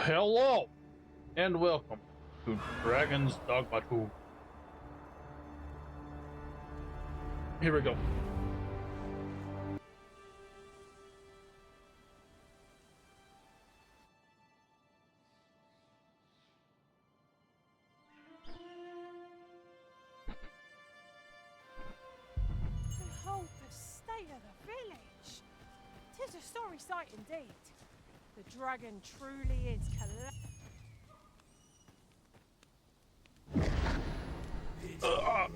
Hello and welcome to Dragon's Dogma 2. Here we go. Behold the state of the village. 'Tis a sorry sight indeed. The dragon truly is Oh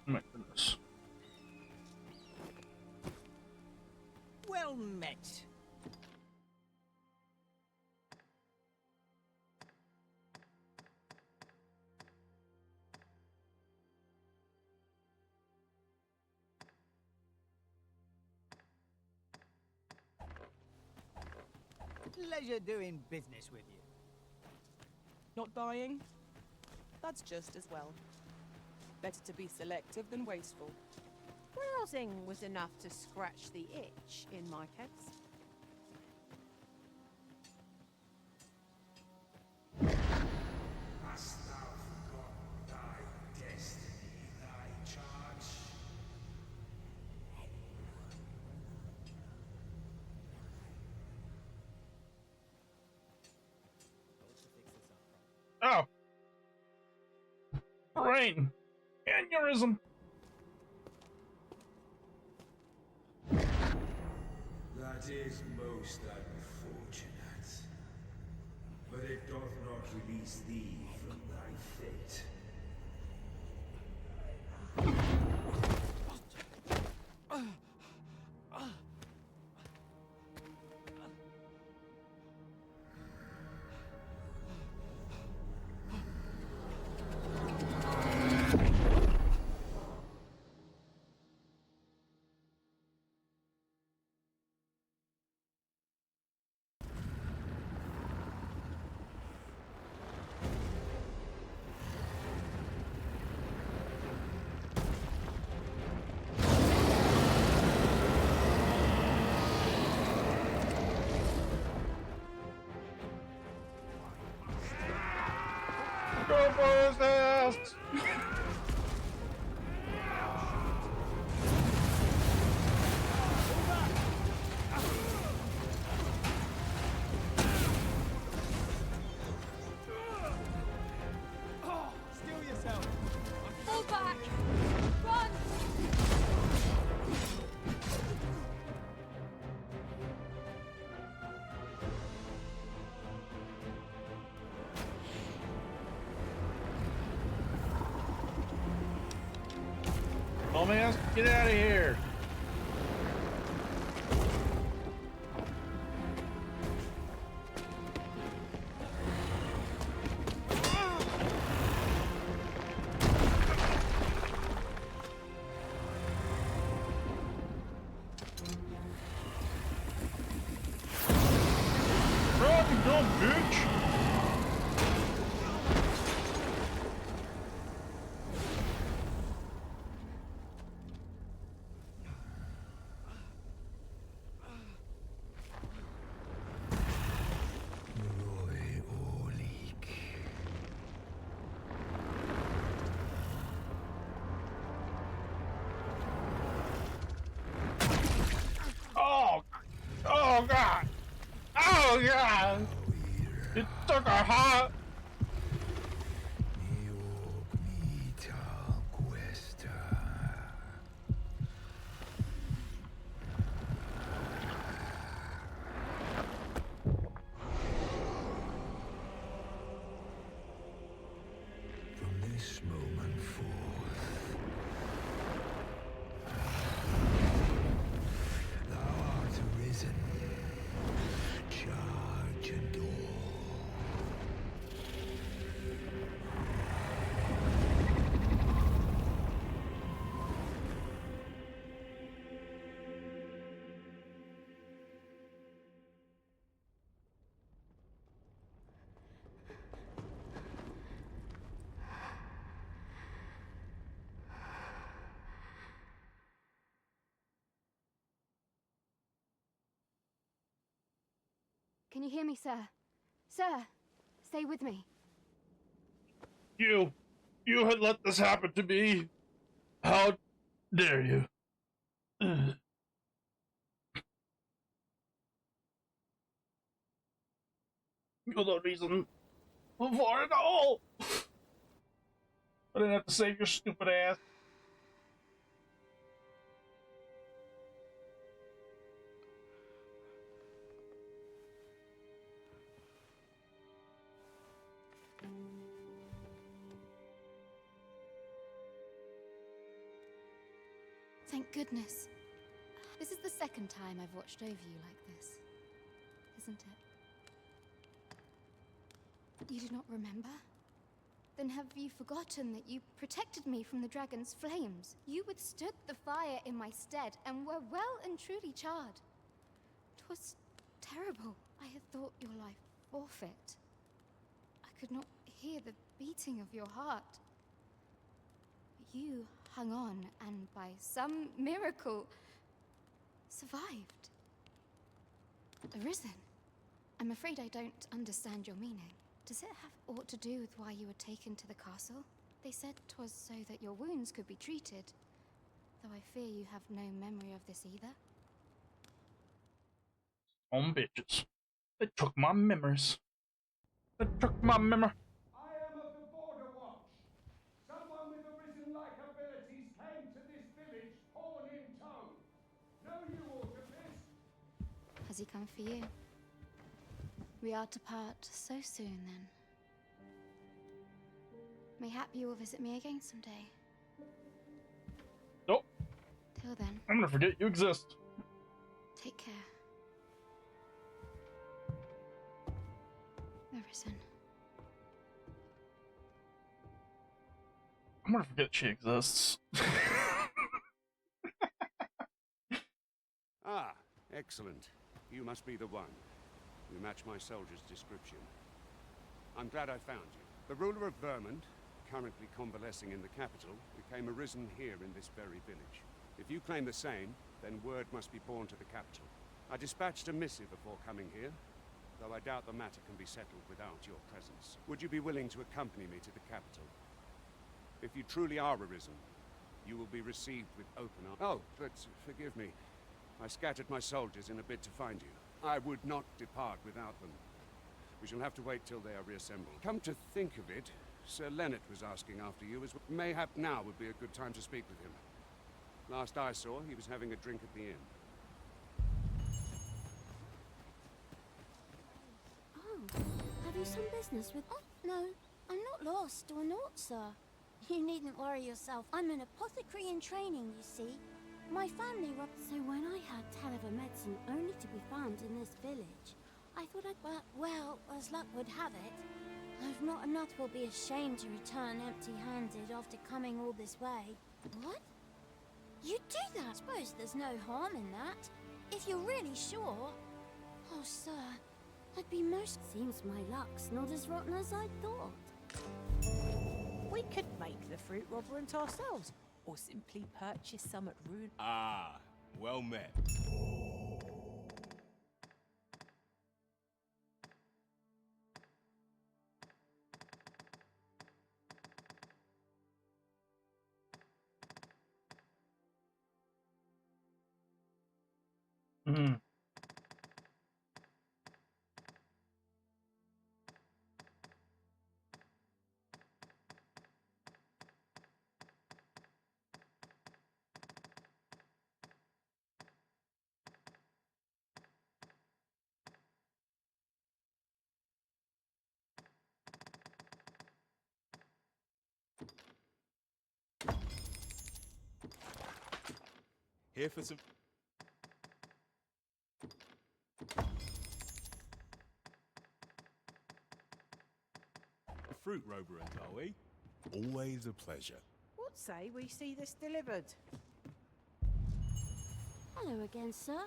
my goodness. well met. Pleasure doing business with you. Not buying? That's just as well. Better to be selective than wasteful. Browsing was enough to scratch the itch in my case. Hast thou forgotten thy destiny, thy charge? Oh! Brain! Aneurysm! That is most unfortunate. But it doth not release thee from thy fate. Go for his ass! Steal yourself. Fall back! Run! Oh man, get out of here! Run, you dumb bitch! Roy Orleek. Oh! Oh god! Oh god! It took a hot! Neogmita Questa. From this moment forth, thou art arisen, charge and all. Can you hear me, sir? Sir, stay with me. You had let this happen to me. How dare you? Ugh. You're the reason for it all. I didn't have to save your stupid ass. Thank goodness. This is the second time I've watched over you like this, isn't it? You do not remember? Then have you forgotten that you protected me from the dragon's flames? You withstood the fire in my stead and were well and truly charred. 'Twas terrible. I had thought your life forfeit. I could not hear the beating of your heart. You hung on and by some miracle survived. Arisen. I'm afraid I don't understand your meaning. Does it have aught to do with why you were taken to the castle? They said 'twas so that your wounds could be treated, though I fear you have no memory of this either. Bitches. They took my memories. They took my memory. I am of the Border Watch. Someone with Arisen-like abilities came to this village, horn in tow. Know you aught of this? Has he come for you? We are to part so soon, then. Mayhap you will visit me again someday. Nope. Till then, I'm gonna forget you exist. take care. Arisen. I'm gonna forget she exists. Ah, excellent. You must be the one. You match my soldier's description. I'm glad I found you. The ruler of Vermund, currently convalescing in the capital, became arisen here in this very village. If you claim the same, then word must be borne to the capital. I dispatched a missive before coming here, though I doubt the matter can be settled without your presence. Would you be willing to accompany me to the capital? If you truly are arisen, you will be received with open arms. Oh, but forgive me. I scattered my soldiers in a bid to find you. I would not depart without them. We shall have to wait till they are reassembled. Come to think of it, Sir Leonard was asking after you as well. Mayhap now would be a good time to speak with him. Last I saw, he was having a drink at the inn. Oh, have you some business with... Oh, no, I'm not lost or naught, sir. You needn't worry yourself. I'm an apothecary in training, you see. My family So when I heard tell of a medicine only to be found in this village, I thought I'd... Well, as luck would have it, I've not a nut will be ashamed to return empty-handed after coming all this way. What? You do that? I suppose there's no harm in that, if you're really sure. Oh, sir, I'd be most... Seems my luck's not as rotten as I thought. We could make the fruit robberant ourselves, or simply purchase some at Rune. Ah, well met. Mm. Here for some... fruit, Roborant, are we? Always a pleasure. What say we see this delivered? Hello again, sir.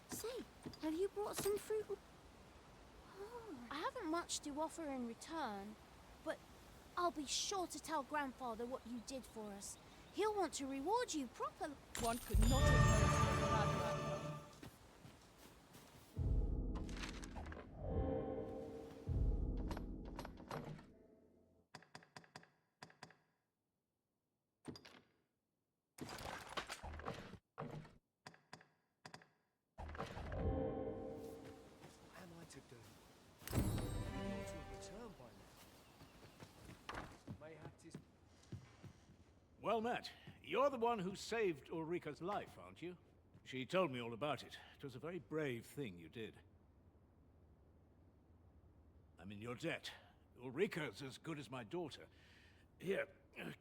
Say, have you brought some fruit? Oh, I haven't much to offer in return, but I'll be sure to tell Grandfather what you did for us. He'll want to reward you properly. One could not have Well met. You're the one who saved Ulrika's life, aren't you? She told me all about it. It was a very brave thing you did. I'm in your debt. Ulrika's as good as my daughter. Here,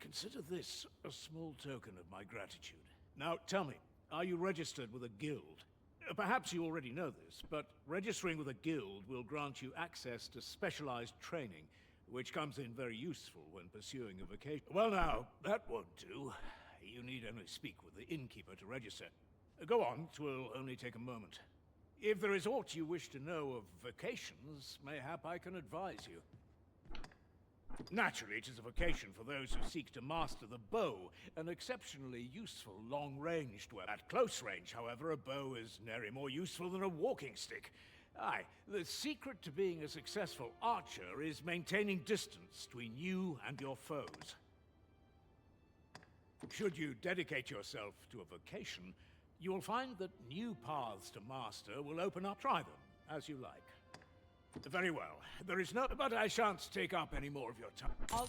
consider this a small token of my gratitude. Now, tell me, are you registered with a guild? Perhaps you already know this, but registering with a guild will grant you access to specialized training, which comes in very useful when pursuing a vocation. Well now, that won't do. You need only speak with the innkeeper to register. Go on, 'twill only take a moment. If there is aught you wish to know of vocations, mayhap I can advise you. Naturally, it is a vocation for those who seek to master the bow, an exceptionally useful long-ranged weapon. At close range, however, a bow is nary more useful than a walking stick. Aye, the secret to being a successful archer is maintaining distance between you and your foes. Should you dedicate yourself to a vocation, you will find that new paths to master will open up. Try them, as you like. Very well. There is no... But I shan't take up any more of your time. I'll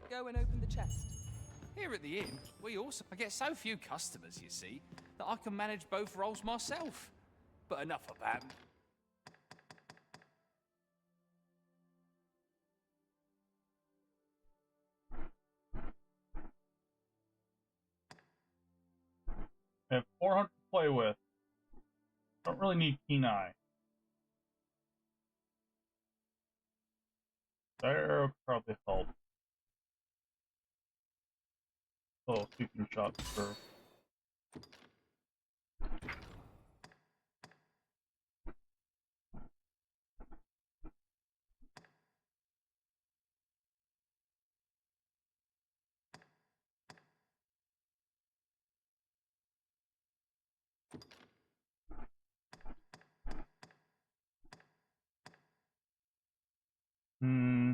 go and open the chest. Here at the inn, I get so few customers, you see, that I can manage both roles myself. But enough of that. I have 400 to play with. Don't really need Keen Eye. There probably help. Oh, sweeping shots for. Hmm.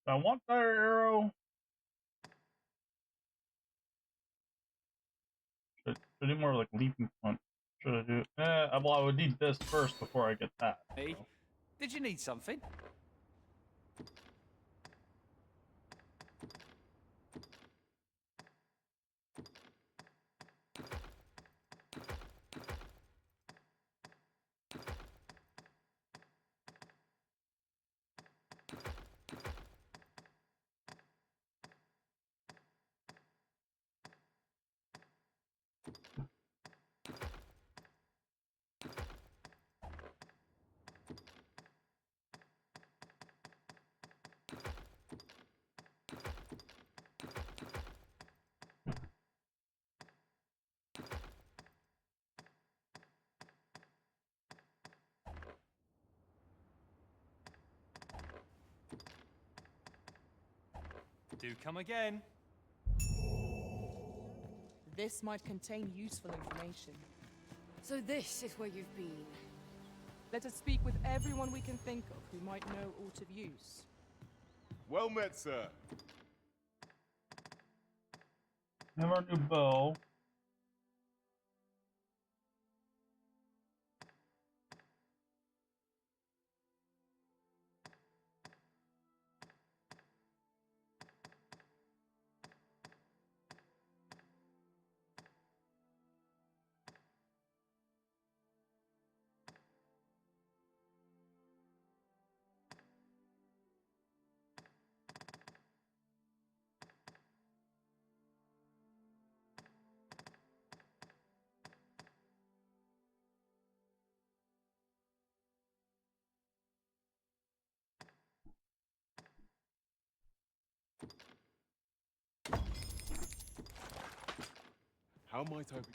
I want fire arrow. Should I do more like leaping punch? Should I do? Well, I would need this first before I get that. Hey, So. did you need something? Do come again. This might contain useful information. So this is where you've been. Let us speak with everyone we can think of who might know aught of use. Well met, sir. Have our new bow. How might I be?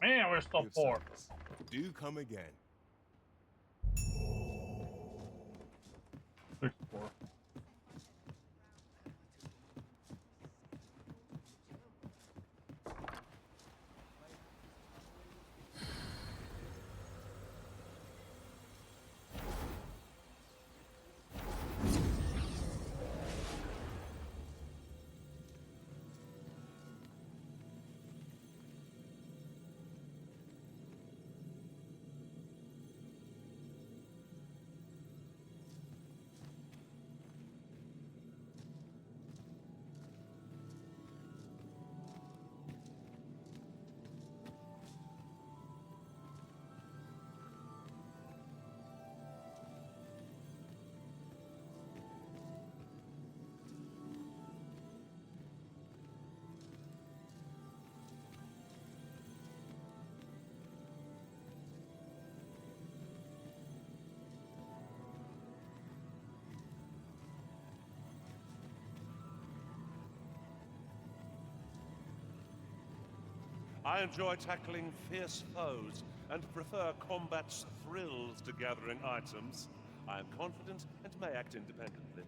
Man, we're still Good poor. service. Do come again. 64. I enjoy tackling fierce foes and prefer combat's thrills to gathering items. I am confident and may act independently.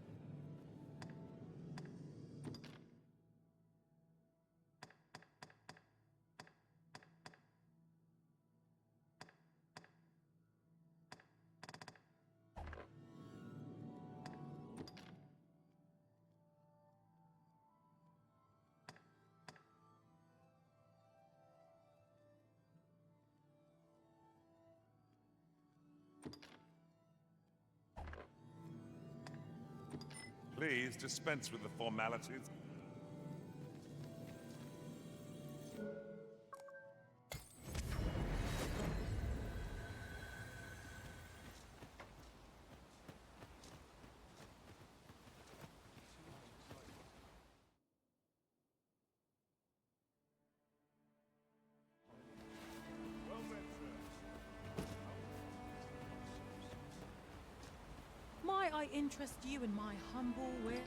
Please dispense with the formalities. Might I interest you in my humble wares?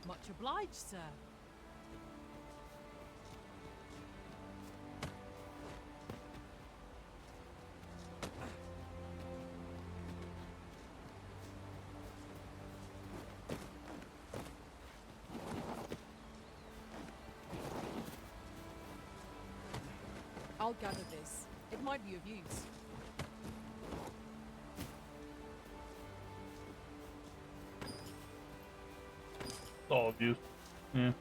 Much obliged, sir. I'll gather this. It might be of use. It's all abuse. Yeah.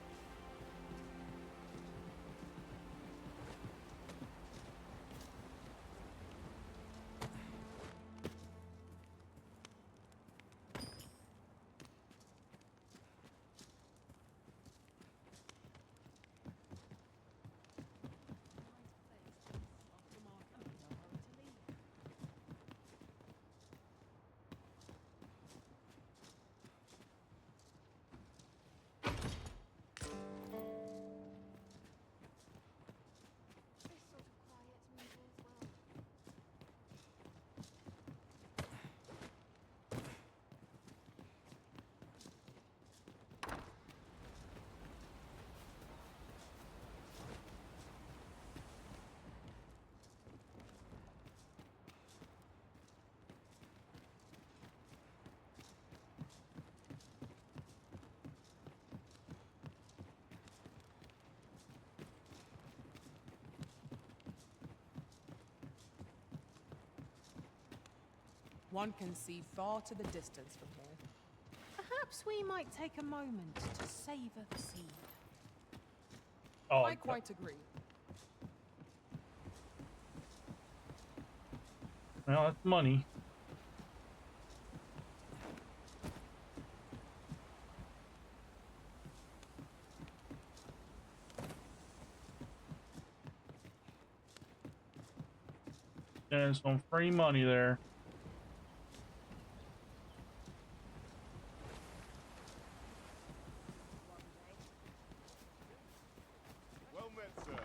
One can see far to the distance from here. Perhaps we might take a moment to savor the scene. Oh, I quite agree. Well, that's money. There's some free money there. Well met, sir.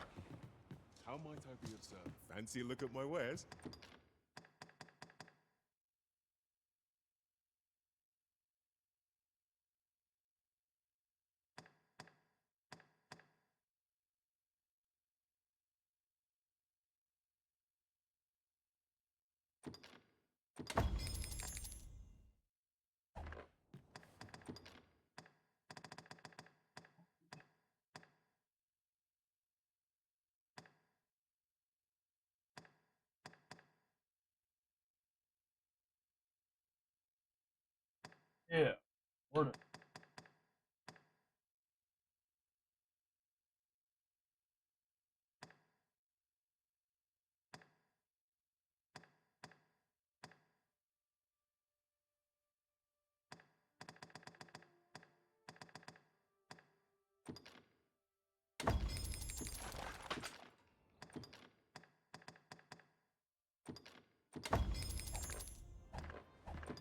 How might I be of service? Fancy a look at my wares? Yeah. Word it.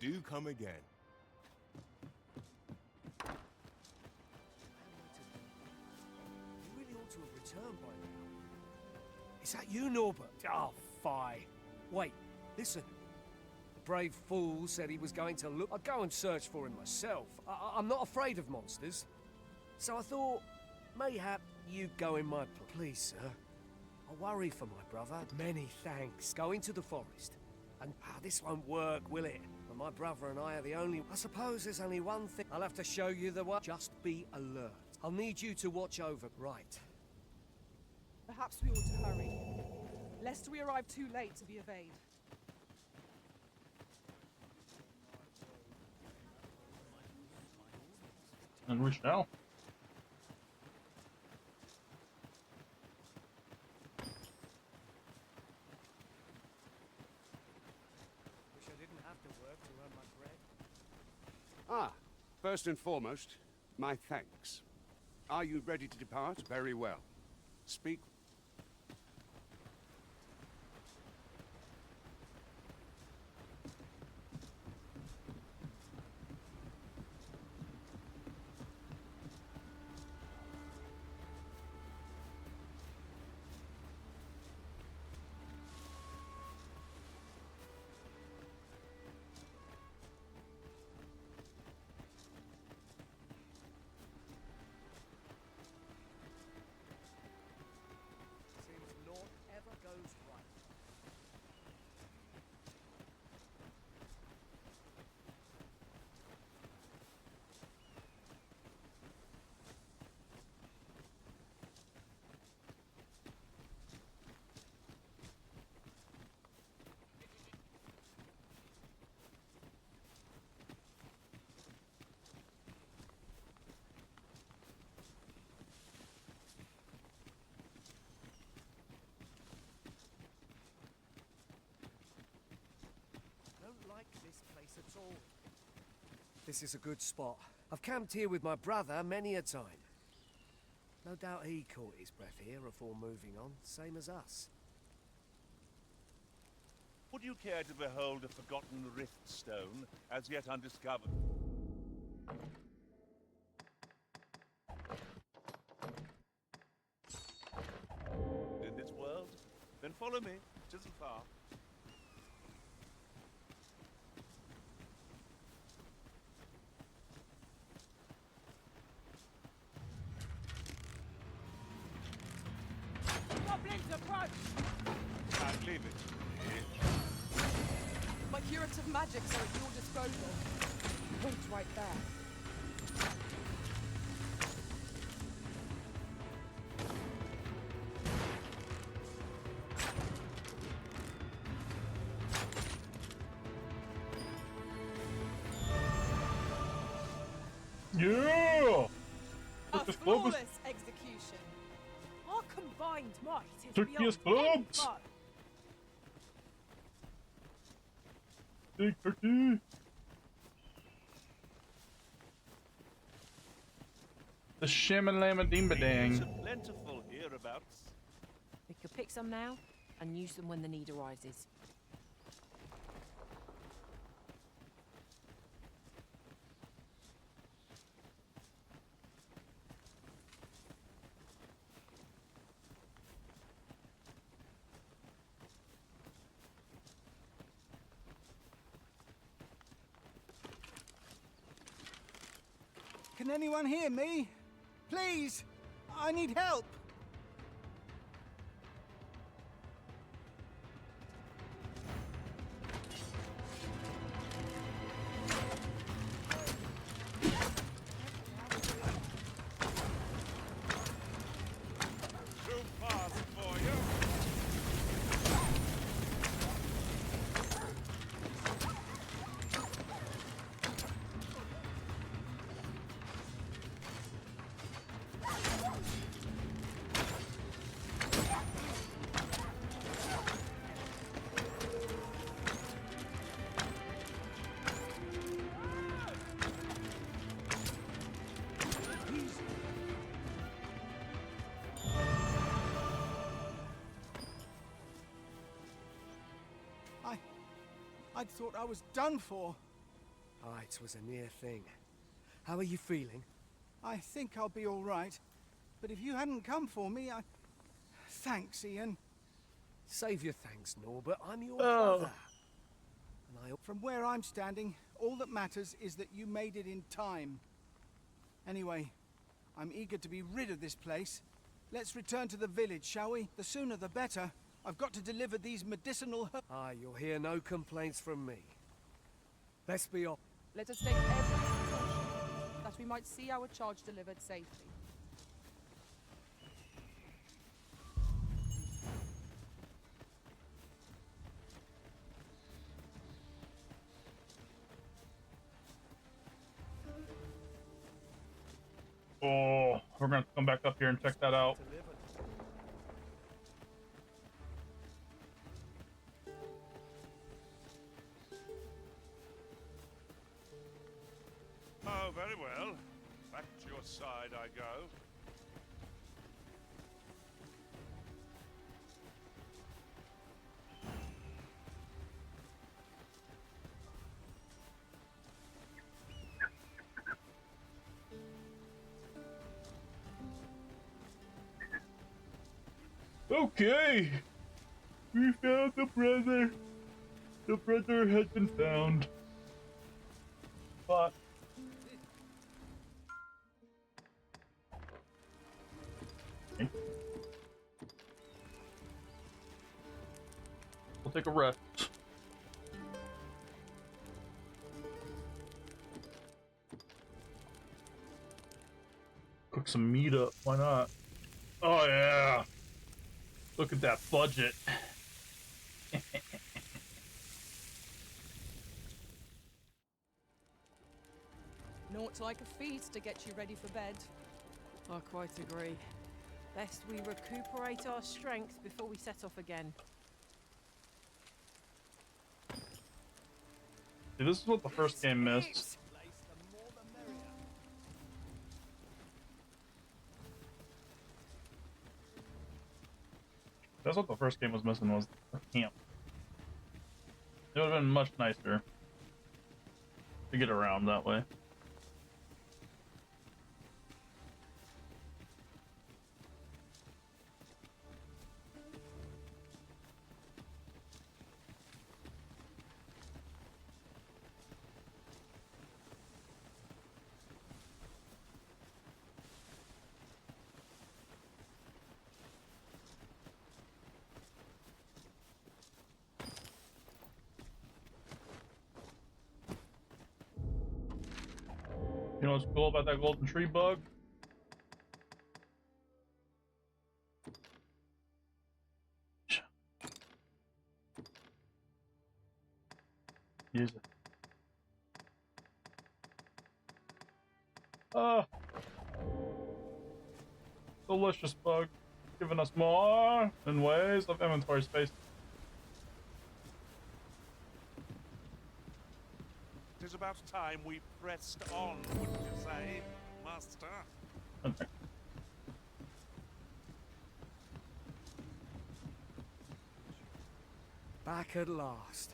Do come again. You really ought to have returned by now. Is that you, Norbert? Oh, fie. Wait, listen. The brave fool said he was going to look. I'd go and search for him myself. I'm not afraid of monsters. So I thought, mayhap you'd go in my place. Please, sir. I worry for my brother. Many thanks. Go into the forest. And this won't work, will it? But my brother and I are the only... I suppose there's only one thing. I'll have to show you the way. Just be alert. I'll need you to watch over. Right. Perhaps we ought to hurry, lest we arrive too late to be evade. And we shall. Wish I didn't have to work to earn my bread. Ah, first and foremost, my thanks. Are you ready to depart? Very well. Speak. Seems naught ever goes right. Don't like this place at all. This is a good spot. I've camped here with my brother many a time. No doubt he caught his breath here before moving on, same as us. Would you care to behold a forgotten rift stone, as yet undiscovered? In this world? Then follow me. It isn't far. Goblins approach! Can't leave it. My curative magics are at your disposal. Wait right there. Yeah! A Took this flawless club. execution. Our combined might is Turkey's beyond any clubs. foe. Big turkey. The Shimalama Dimba Beans Dang. are plentiful hereabouts. We could pick some now and use them when the need arises. Can anyone hear me? Please! I need help! I'd thought I was done for. Ah, it was a near thing. How are you feeling? I think I'll be all right. But if you hadn't come for me, I... Thanks, Ian. Save your thanks, Norbert. I'm your brother. And From where I'm standing, all that matters is that you made it in time. Anyway, I'm eager to be rid of this place. Let's return to the village, shall we? The sooner the better. I've got to deliver these medicinal herbs. Ah, you'll hear no complaints from me. Let's be off. Let us take every precaution that we might see our charge delivered safely. Oh, we're gonna have to come back up here and check that out. Oh, very well. Back to your side I go. Okay, we found the brother. The brother has been found. But okay. We'll take a rest. Cook some meat up. Why not? Oh yeah. Look at that budget. Naught like a feast to get you ready for bed. I quite agree. Best we recuperate our strength before we set off again. See, this is what the first game missed. That's what the first game was missing, was the camp. It would have been much nicer to get around that way. You know what's cool about that golden tree bug? Use it. Delicious bug. Giving us more in ways of inventory space. It is about time we pressed on, wouldn't you say, Master? Okay. Back at last.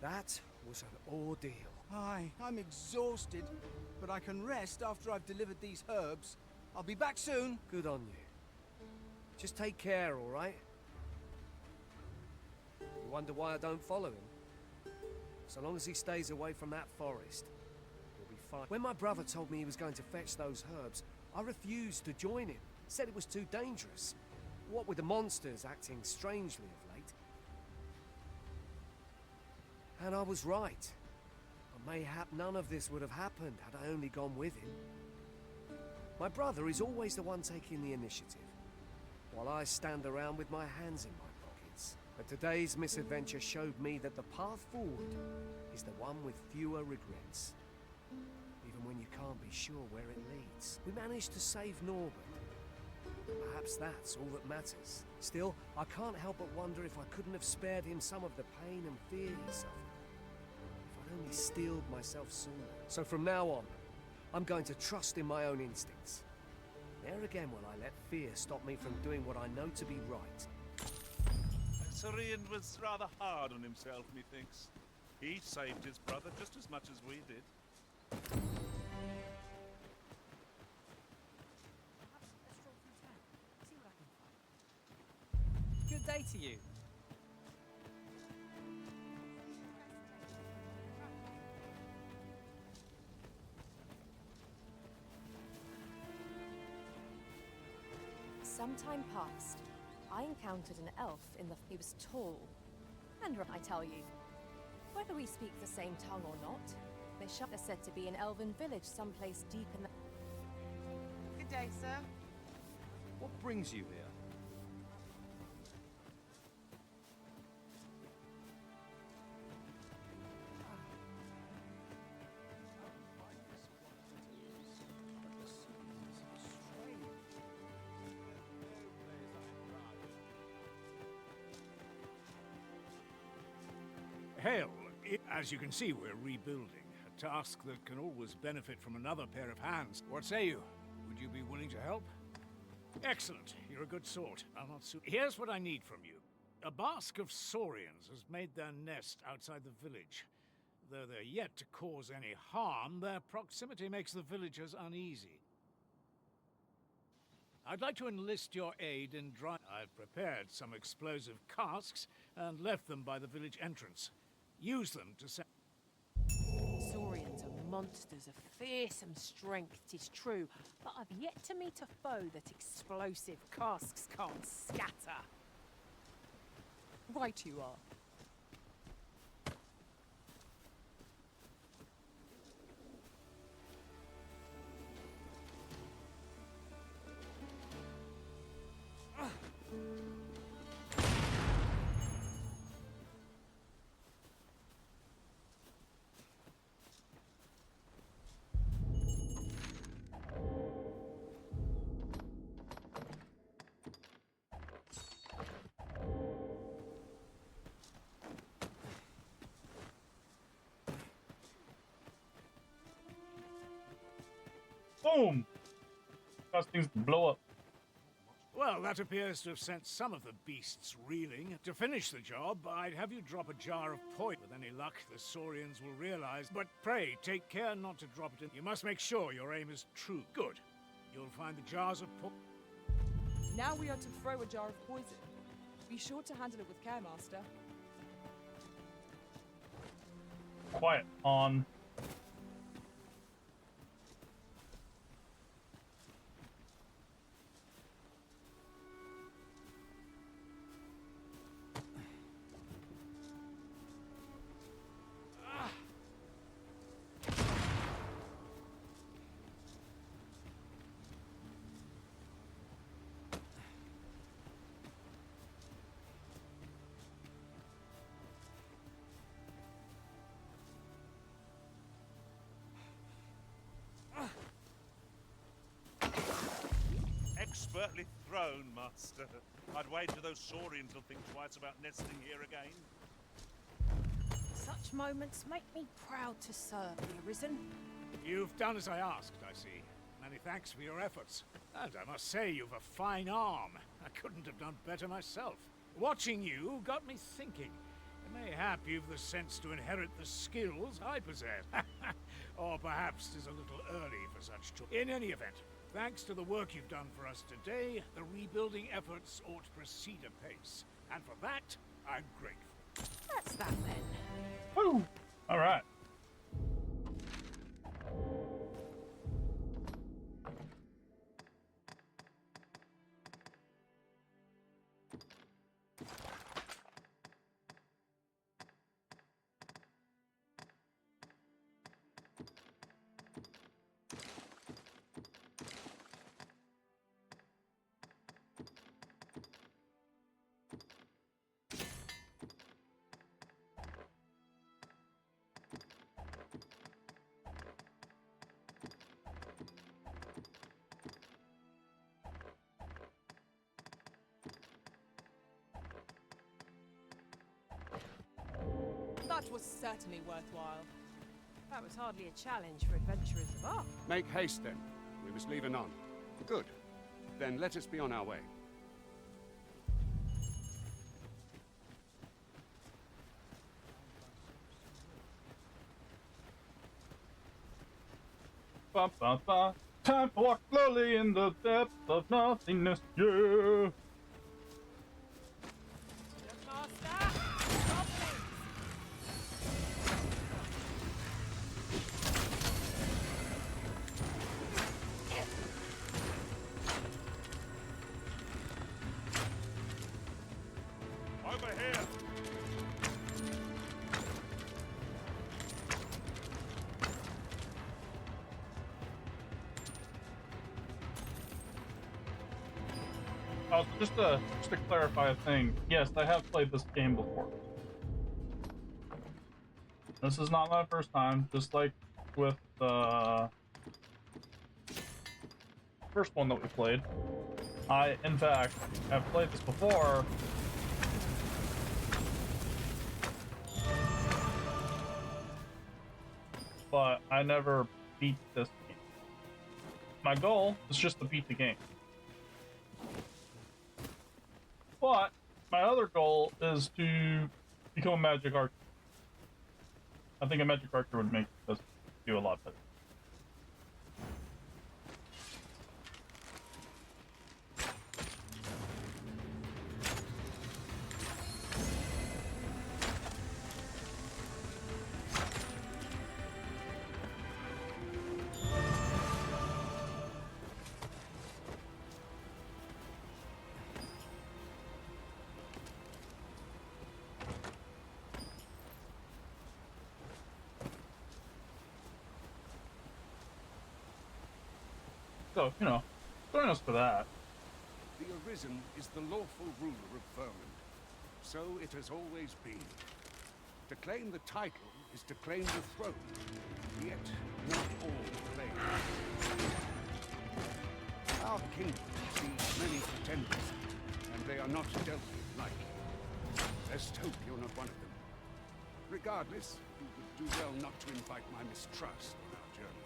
That was an ordeal. Aye, I'm exhausted, but I can rest after I've delivered these herbs. I'll be back soon. Good on you. Just take care, all right? You wonder why I don't follow him? So long as he stays away from that forest, he'll be fine. When my brother told me he was going to fetch those herbs, I refused to join him. Said it was too dangerous. What with the monsters acting strangely of late. And I was right. But mayhap none of this would have happened had I only gone with him. My brother is always the one taking the initiative, while I stand around with my hands in my pockets. But today's misadventure showed me that the path forward is the one with fewer regrets. Even when you can't be sure where it leads. We managed to save Norbert. Perhaps that's all that matters. Still, I can't help but wonder if I couldn't have spared him some of the pain and fear he suffered. If I'd only steeled myself sooner. So from now on, I'm going to trust in my own instincts. Ne'er again will I let fear stop me from doing what I know to be right. Sir Ian was rather hard on himself, methinks. He saved his brother just as much as we did. Good day to you. Some time passed. I encountered an elf in the... He was tall. And I tell you, whether we speak the same tongue or not, they're said to be an elven village someplace deep in the... Good day, sir. What brings you here? Hail. As you can see, we're rebuilding. A task that can always benefit from another pair of hands. What say you? Would you be willing to help? Excellent. You're a good sort. I'll not sue. Here's what I need from you. A bask of saurians has made their nest outside the village. Though they're yet to cause any harm, their proximity makes the villagers uneasy. I'd like to enlist your aid in dry... I've prepared some explosive casks and left them by the village entrance. Use them to set... Saurians are monsters of fearsome strength, 'tis true, but I've yet to meet a foe that explosive casks can't scatter. Right you are. Boom! Cause things to blow up. Well, that appears to have sent some of the beasts reeling. To finish the job, I'd have you drop a jar of poison. With any luck, the saurians will realize. But pray, take care not to drop it in. You must make sure your aim is true. Good. You'll find the jars of poison. Now we are to throw a jar of poison. Be sure to handle it with care, Master. Quiet on. Expertly thrown, Master. I'd wager those saurians will think twice about nesting here again. Such moments make me proud to serve, the Arisen. You've done as I asked, I see. Many thanks for your efforts. And I must say, you've a fine arm. I couldn't have done better myself. Watching you got me thinking. Mayhap you've the sense to inherit the skills I possess. Or perhaps 'tis a little early for such talk. In any event, thanks to the work you've done for us today, the rebuilding efforts ought to proceed apace. And for that, I'm grateful. That's that then. Woo! Alright. That was certainly worthwhile. That was hardly a challenge for adventurers of our... Make haste, then. We must leave anon. Good. Then let us be on our way. ba, ba, ba. Time to walk slowly in the depths of nothingness, yeah. Over here! Oh, just to clarify a thing. Yes, I have played this game before. This is not my first time. Just like with the first one that we played, I, in fact, have played this before. But I never beat this game. My goal is just to beat the game. But my other goal is to become a magic archer. I think a magic archer would make this do a lot better. So, you know, join us for that. The Arisen is the lawful ruler of Vermund. So it has always been. To claim the title is to claim the throne. Yet, not all claim. Our kingdom sees many pretenders, and they are not dealt with lightly. Let's hope you're not one of them. Regardless, you would do well not to invite my mistrust in our journey.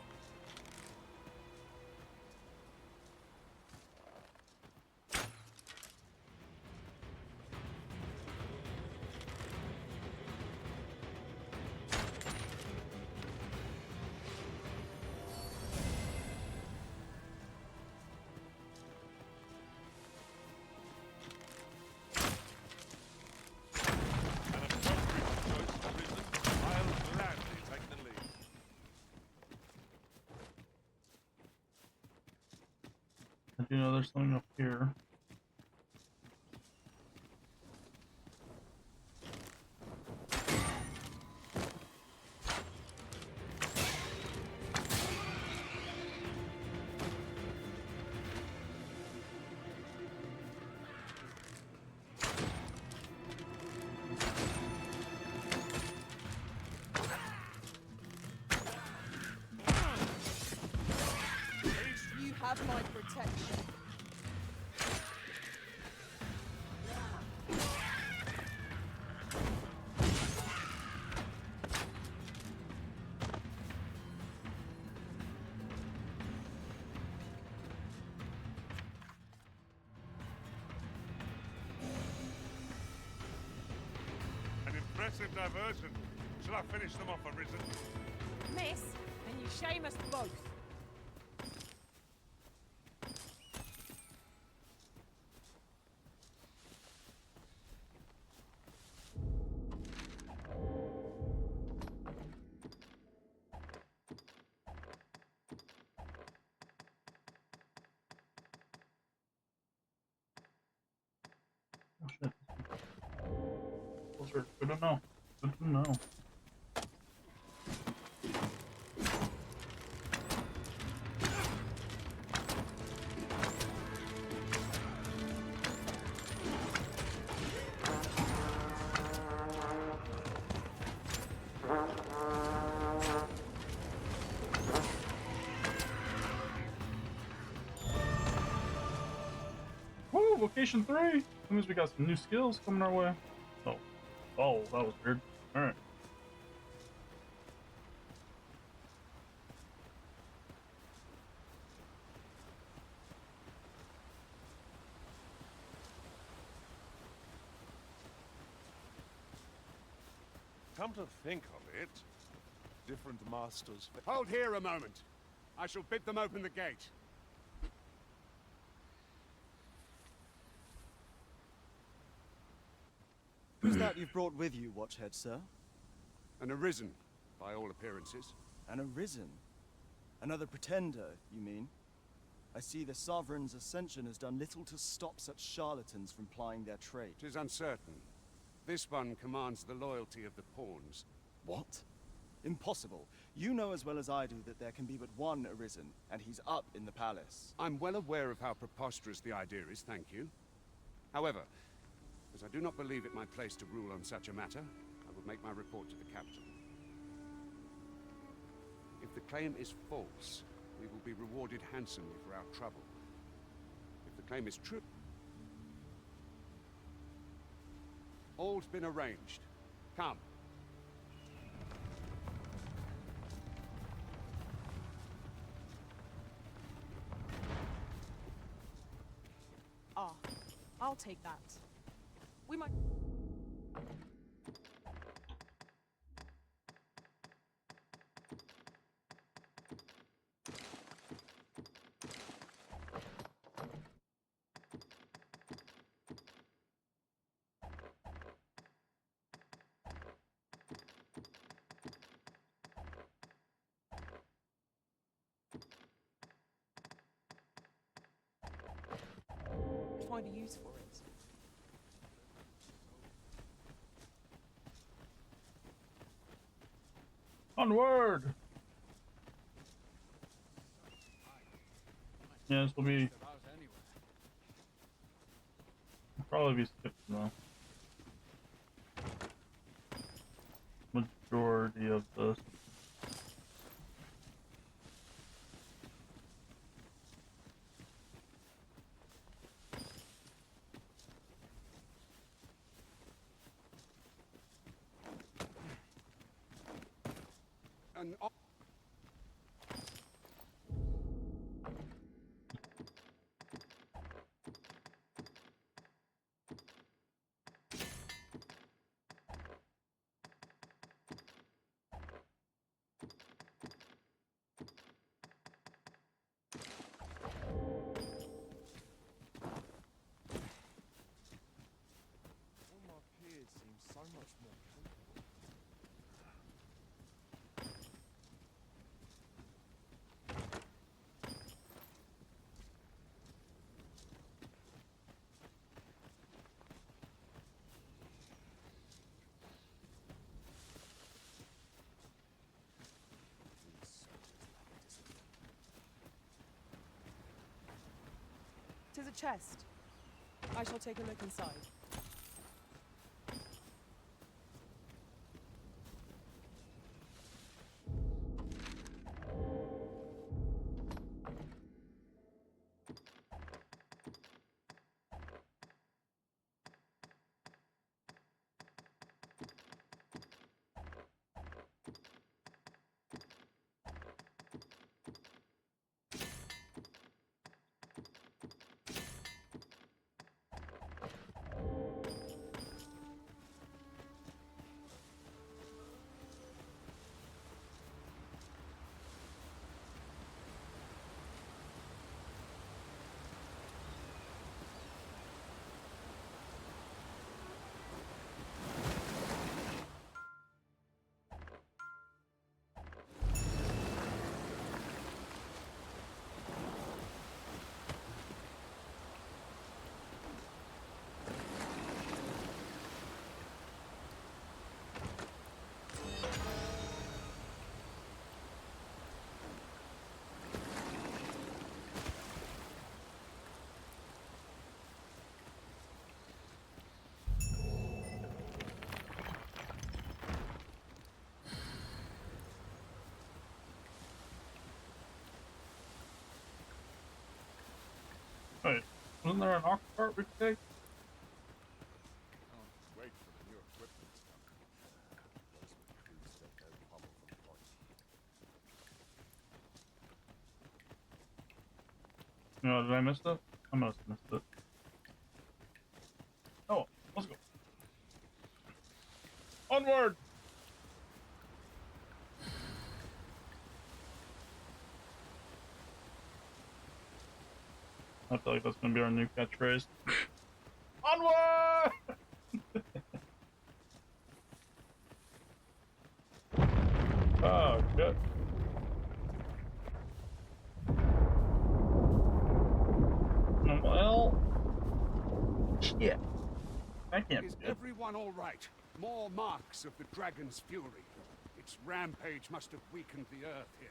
I do know there's something up here. You have my protection. An impressive diversion. Shall I finish them off, Arisen? Miss, and you shame us both. Oh shit. Those are good to know. Good to know. Woo! Vocation 3! That means we got some new skills coming our way. Oh. Oh, that was weird. Alright. Come to think of it, different masters. Hold here a moment. I shall bid them open the gate. Who's that you've brought with you, Watchhead, sir? An Arisen, by all appearances. An Arisen? Another pretender, you mean? I see the Sovereign's ascension has done little to stop such charlatans from plying their trade. 'Tis uncertain. This one commands the loyalty of the pawns. What? Impossible. You know as well as I do that there can be but one Arisen, and he's up in the palace. I'm well aware of how preposterous the idea is, thank you. However, as I do not believe it my place to rule on such a matter, I will make my report to the capital. If the claim is false, we will be rewarded handsomely for our trouble. If the claim is true... All's been arranged. Come. Ah, I'll take that. We might... find a use for it. Onward! Yeah, this will be... probably be skipped though. Majority of this. An All my peers seem so much more capable. Tis a chest. I shall take a look inside. Wait, wasn't there an ox cart we could take? Wait for the new equipment to come. Those with the boots that don't pummel from point. No, did I miss it? I must have missed it. Oh, let's go. Onward! feel like that's gonna be our new catchphrase. Onward! Oh, good. Well, yeah. I can't. Is everyone all right? More marks of the dragon's fury. Its rampage must have weakened the earth here.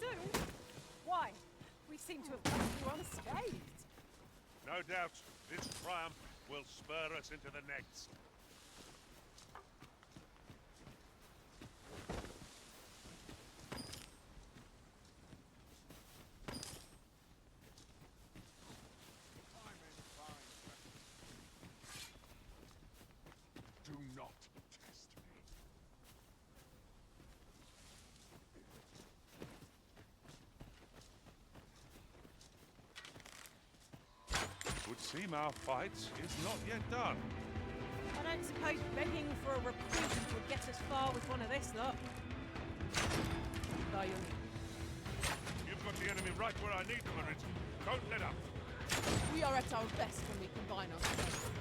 Soon? Why? We seem to have come through unscathed. No doubt, this triumph will spur us into the next. Do not test me. Would seem our fight is not yet done. I don't suppose begging for a reprieve would get us far with one of this lot. You've got the enemy right where I need them, Arisen. Don't let up. We are at our best when we combine our strength.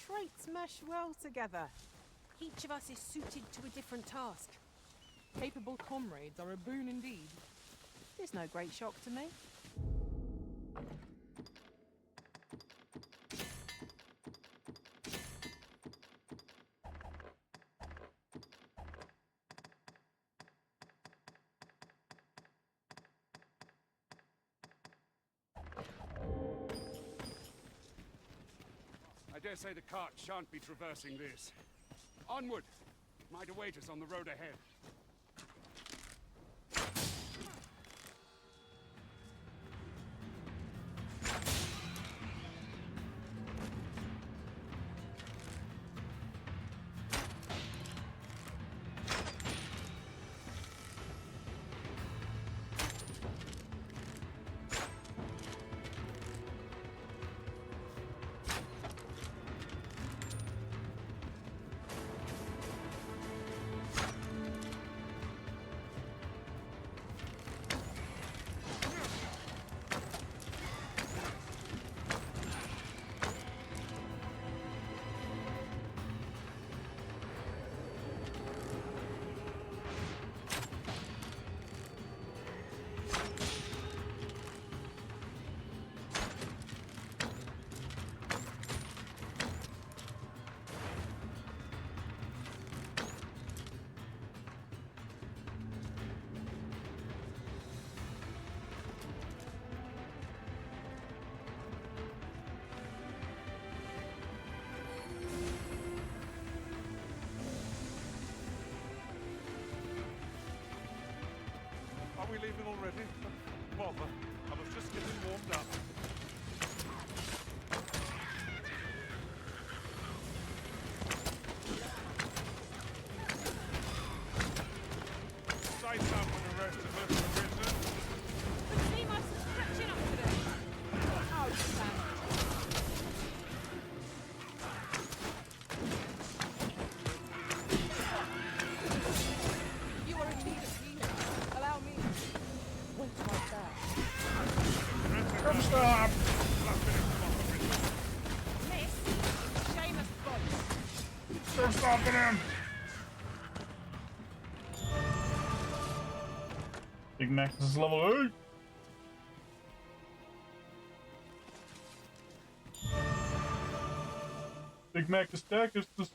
Traits mesh well together. Each of us is suited to a different task. Capable comrades are a boon indeed. It's no great shock to me. I dare say the cart shan't be traversing this. Onward! It might await us on the road ahead. we leaving already? Bother. I was just getting warmed up. Say something when the rest of us have risen. But see my subscription up today. Oh, damn it. You are indeed a genius. Allow me. Wait right there. Come stop! Miss, Seamus Boyce. Stop stopping him! Big Max is level 8. Big Mac attack is this.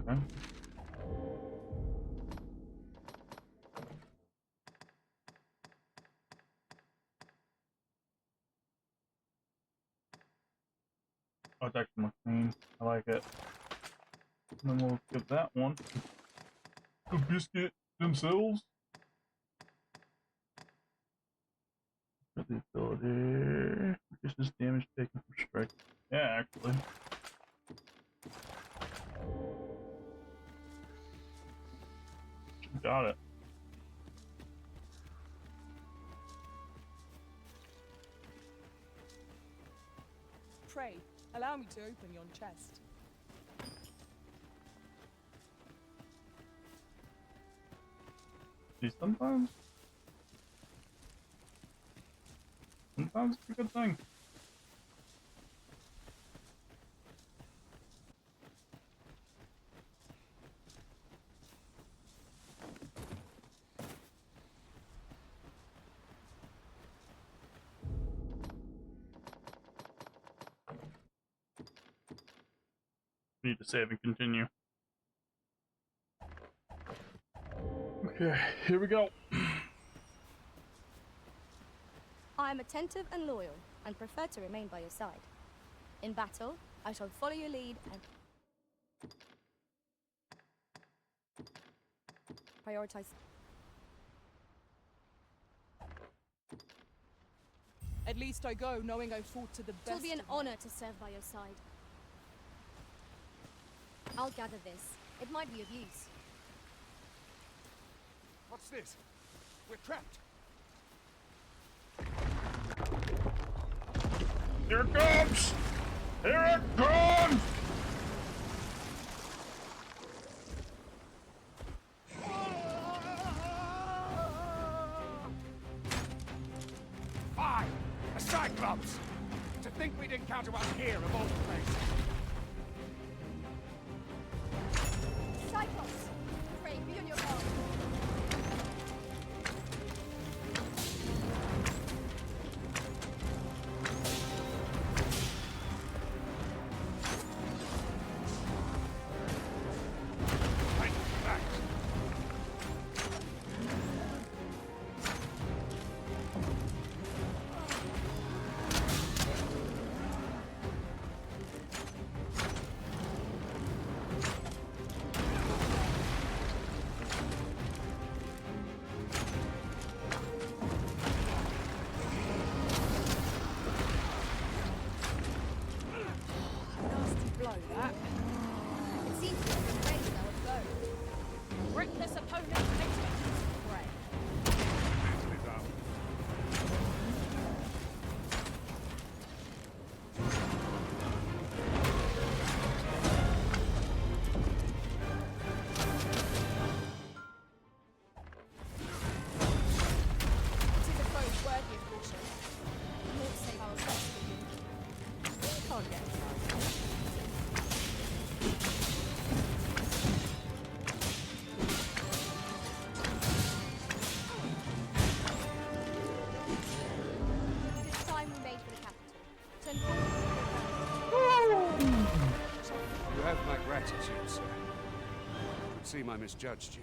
Okay. Oh, it's actually more clean. I like it. And then we'll give that one to Biscuit themselves. For the ability, reduces damage taken from strike. Yeah, actually. Got it. Pray, allow me to open yon chest. See, sometimes it's a good thing. Need to save and continue. Okay, here we go. I am attentive and loyal, and prefer to remain by your side. In battle, I shall follow your lead and prioritize. At least I go knowing I fought to the best. It will be an of honor to serve by your side. I'll gather this. It might be of use. What's this? We're trapped. Here it comes! Here it comes! Fine! A Cyclops! To think we'd encounter one here of all places. Cyclops! Pray, be on your guard. Reckless opponent expects prey. It is a foe worthy of caution. Not say how best we can't get inside. gratitude, sir. It would seem I misjudged you.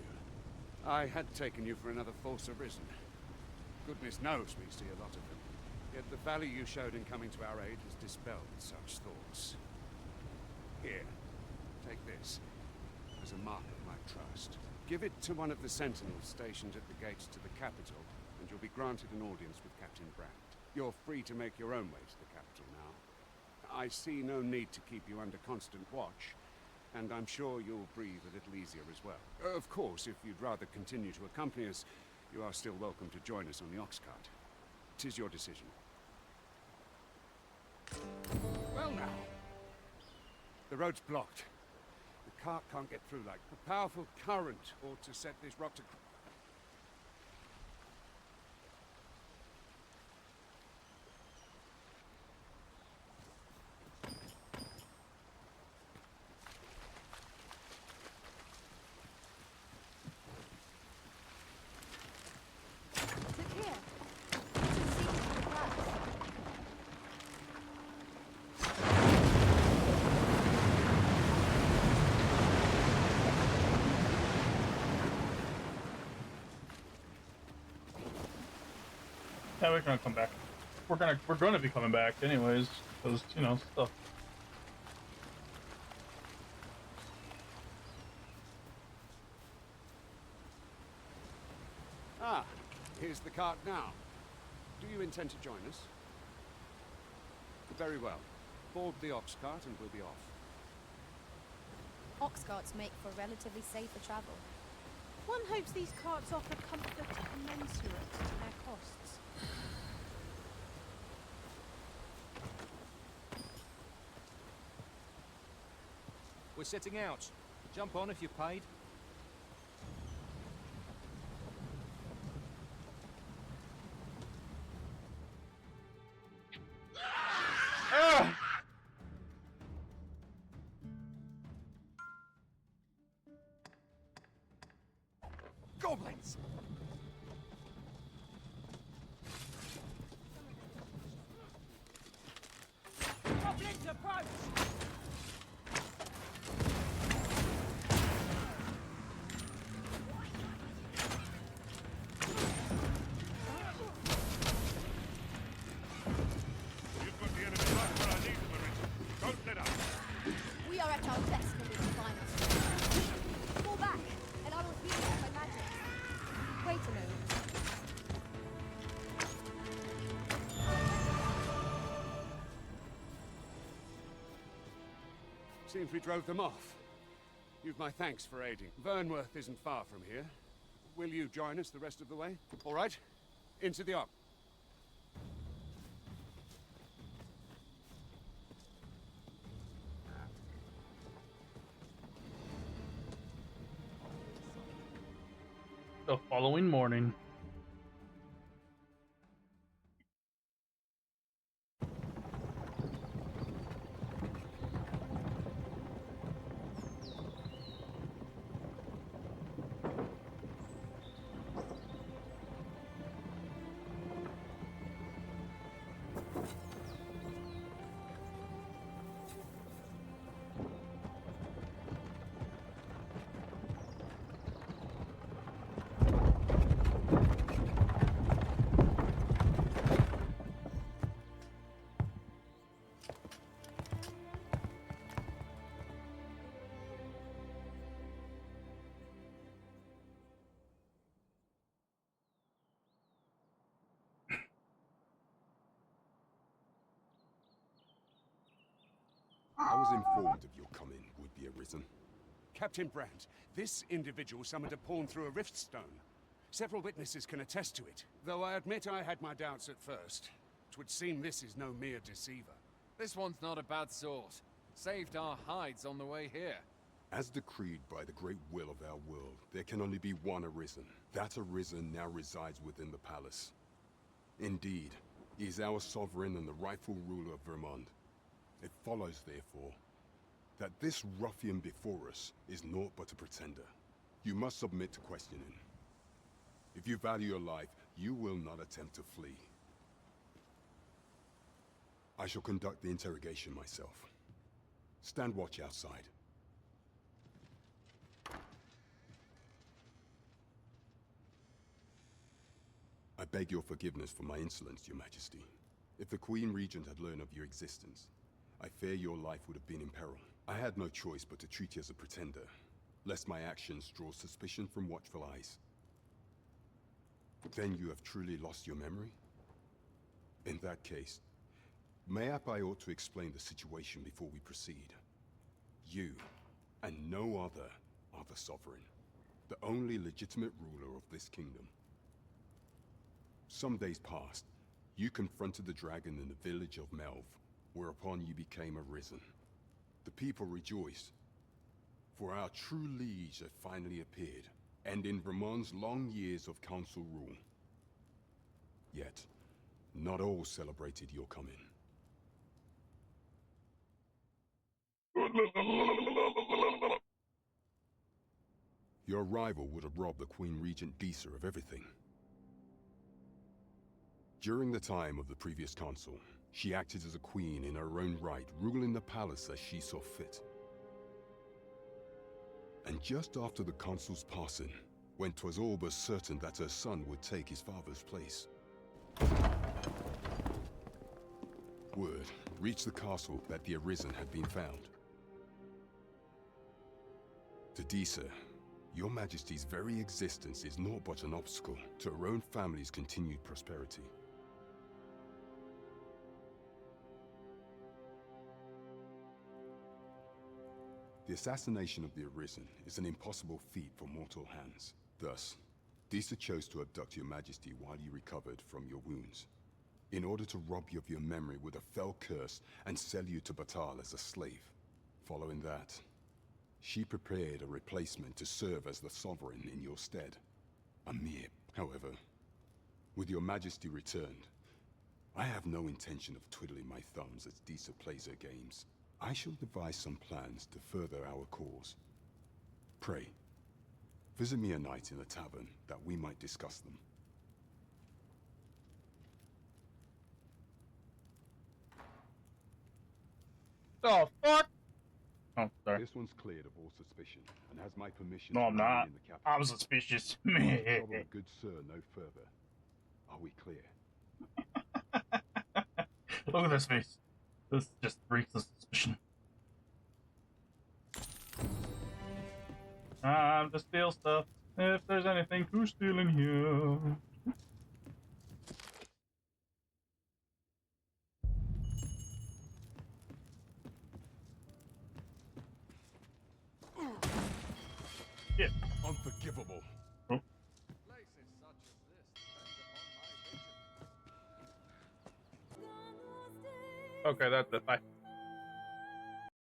I had taken you for another false arisen. Goodness knows we see a lot of them. Yet the value you showed in coming to our aid has dispelled such thoughts. Here, take this as a mark of my trust. Give it to one of the sentinels stationed at the gates to the capital, and you'll be granted an audience with Captain Brandt. You're free to make your own way to the capital now. I see no need to keep you under constant watch, and I'm sure you'll breathe a little easier as well. Of course, if you'd rather continue to accompany us, you are still welcome to join us on the ox cart. 'Tis your decision. Well now. The road's blocked. The cart can't get through like a powerful current ought to set this rock to... Look here. You should see the glass. Yeah, we're gonna come back. We're gonna be coming back anyways, because you know stuff. Ah, here's the cart now. Do you intend to join us? Very well. Board the ox cart and we'll be off. Ox carts make for relatively safer travel. One hopes these carts offer comfort commensurate to their costs. We're setting out. Jump on if you're paid. Goblins! Goblins approach! You've got the enemy right where I need them, Marita. Don't let up. We are at our best when we combine us. Fall back, and I will heal you with my magic. Wait a moment. Seems we drove them off. You've my thanks for aiding. Vernworth isn't far from here. Will you join us the rest of the way? All right? Into the ox. The following morning. I was informed of your coming, would-be arisen. Captain Brandt, this individual summoned a pawn through a rift stone. Several witnesses can attest to it, though I admit I had my doubts at first. 'Twould seem this is no mere deceiver. This one's not a bad sort. Saved our hides on the way here. As decreed by the great will of our world, there can only be one arisen. That arisen now resides within the palace. Indeed, he is our sovereign and the rightful ruler of Vermont. It follows, therefore, that this ruffian before us is naught but a pretender. You must submit to questioning. If you value your life, you will not attempt to flee. I shall conduct the interrogation myself. Stand watch outside. beg your forgiveness for my insolence, Your Majesty. If the Queen Regent had learned of your existence, I fear your life would have been in peril. I had no choice but to treat you as a pretender, lest my actions draw suspicion from watchful eyes. Then you have truly lost your memory? In that case, mayhap I ought to explain the situation before we proceed. You, and no other, are the Sovereign, the only legitimate ruler of this kingdom. Some days past, you confronted the dragon in the village of Melve, whereupon you became arisen. The people rejoiced, for our true liege had finally appeared, ending Vermon's long years of council rule. Yet, not all celebrated your coming. Your arrival would have robbed the Queen Regent Disa of everything. During the time of the previous council, she acted as a queen in her own right, ruling the palace as she saw fit. And just after the consul's passing, when 'twas all but certain that her son would take his father's place, word reached the castle that the Arisen had been found. To Disa, Your Majesty's very existence is naught but an obstacle to her own family's continued prosperity. The assassination of the Arisen is an impossible feat for mortal hands. Thus, Disa chose to abduct Your Majesty while you recovered from your wounds, in order to rob you of your memory with a fell curse and sell you to Battahl as a slave. Following that, she prepared a replacement to serve as the Sovereign in your stead. Amir, however, with Your Majesty returned, I have no intention of twiddling my thumbs as Disa plays her games. I shall devise some plans to further our cause. Pray, visit me a night in the tavern that we might discuss them. Oh, fuck! Oh, sorry. This one's cleared of all suspicion, and has my permission No, to I'm remain not. in the capital. I'm suspicious. Trouble the good sir no further. Are we clear? Look at this face. This just reeks of suspicion. Time to steal stuff. If there's anything to steal in here. Yeah. Unforgivable. Oh. Okay, that's it. Bye.